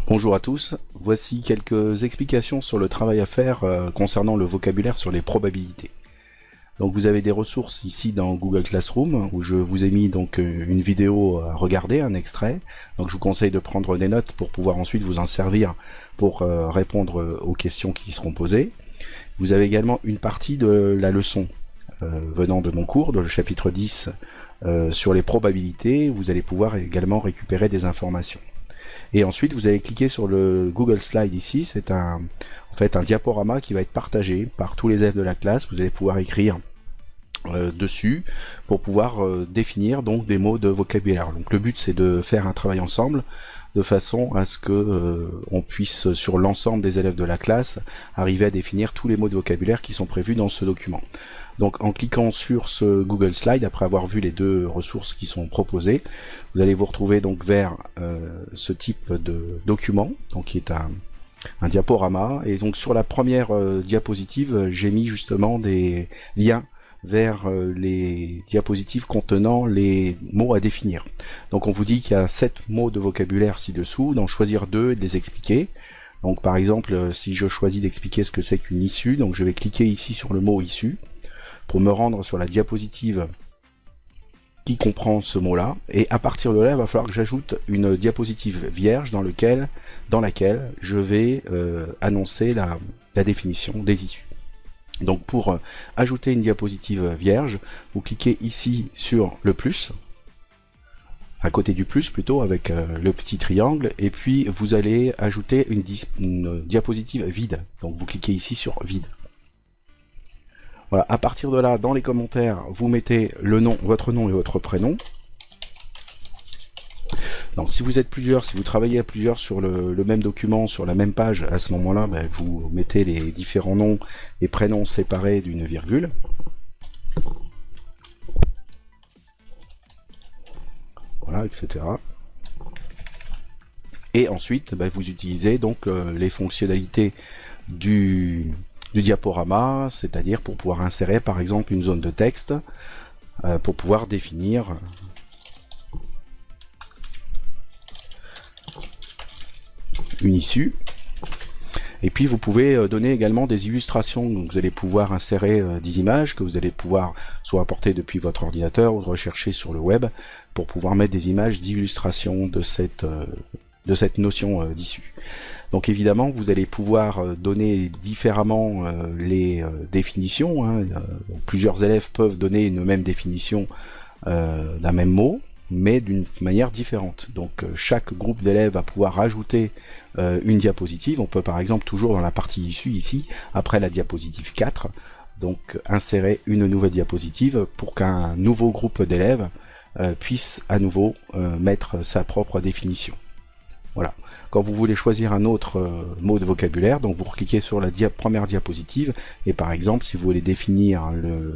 Bonjour à tous, voici quelques explications sur le travail à faire concernant le vocabulaire sur les probabilités. Donc vous avez des ressources ici dans Google Classroom où je vous ai mis donc une vidéo à regarder, un extrait. Donc je vous conseille de prendre des notes pour pouvoir ensuite vous en servir pour répondre aux questions qui seront posées. Vous avez également une partie de la leçon venant de mon cours, dans le chapitre 10 sur les probabilités. Vous allez pouvoir également récupérer des informations. Et ensuite vous allez cliquer sur le Google Slide ici, c'est en fait un diaporama qui va être partagé par tous les élèves de la classe. Vous allez pouvoir écrire dessus pour pouvoir définir donc des mots de vocabulaire. Donc le but c'est de faire un travail ensemble de façon à ce que on puisse sur l'ensemble des élèves de la classe arriver à définir tous les mots de vocabulaire qui sont prévus dans ce document. Donc en cliquant sur ce Google Slide, après avoir vu les deux ressources qui sont proposées, vous allez vous retrouver donc vers ce type de document, donc qui est un diaporama. Et donc sur la première diapositive, j'ai mis justement des liens vers les diapositives contenant les mots à définir. Donc on vous dit qu'il y a 7 mots de vocabulaire ci-dessous, d'en choisir 2 et de les expliquer. Donc par exemple, si je choisis d'expliquer ce que c'est qu'une issue, donc je vais cliquer ici sur le mot issue pour me rendre sur la diapositive qui comprend ce mot-là, et à partir de là, il va falloir que j'ajoute une diapositive vierge dans laquelle je vais annoncer la définition des issues. Donc pour ajouter une diapositive vierge, vous cliquez ici sur le plus, à côté du plus plutôt, avec le petit triangle, et puis vous allez ajouter une diapositive vide. Donc vous cliquez ici sur vide. Voilà, à partir de là, dans les commentaires, vous mettez le nom, votre nom et votre prénom. Donc si vous êtes plusieurs, si vous travaillez à plusieurs sur le même document, sur la même page, à ce moment-là, ben, vous mettez les différents noms et prénoms séparés d'une virgule. Voilà, etc. Et ensuite, ben, vous utilisez donc les fonctionnalités du diaporama, c'est-à-dire pour pouvoir insérer par exemple une zone de texte, pour pouvoir définir une issue. Et puis vous pouvez donner également des illustrations. Donc vous allez pouvoir insérer des images que vous allez pouvoir soit importer depuis votre ordinateur ou rechercher sur le web pour pouvoir mettre des images d'illustration de cette notion d'issue. Donc évidemment vous allez pouvoir donner différemment les définitions, hein. Plusieurs élèves peuvent donner une même définition d'un même mot, mais d'une manière différente. Donc chaque groupe d'élèves va pouvoir rajouter une diapositive. On peut par exemple toujours dans la partie issue ici, après la diapositive 4, donc insérer une nouvelle diapositive pour qu'un nouveau groupe d'élèves puisse à nouveau mettre sa propre définition. Voilà. Quand vous voulez choisir un autre mot de vocabulaire, donc vous cliquez sur la première diapositive, et par exemple si vous voulez définir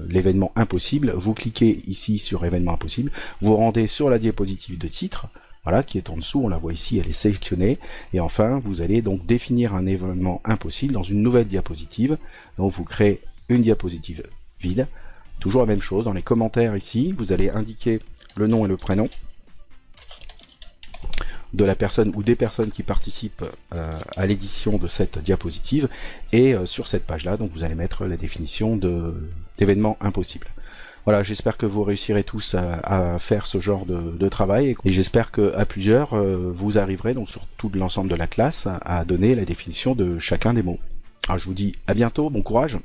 l'événement impossible, vous cliquez ici sur événement impossible, vous rendez sur la diapositive de titre, voilà, qui est en dessous, on la voit ici, elle est sélectionnée, et enfin vous allez donc définir un événement impossible dans une nouvelle diapositive. Donc vous créez une diapositive vide, toujours la même chose, dans les commentaires ici, vous allez indiquer le nom et le prénom de la personne ou des personnes qui participent à l'édition de cette diapositive, et sur cette page là donc vous allez mettre la définition d'événements impossibles. Voilà, j'espère que vous réussirez tous à faire ce genre de travail, et j'espère que à plusieurs vous arriverez donc sur tout l'ensemble de la classe à donner la définition de chacun des mots. Alors je vous dis à bientôt, bon courage.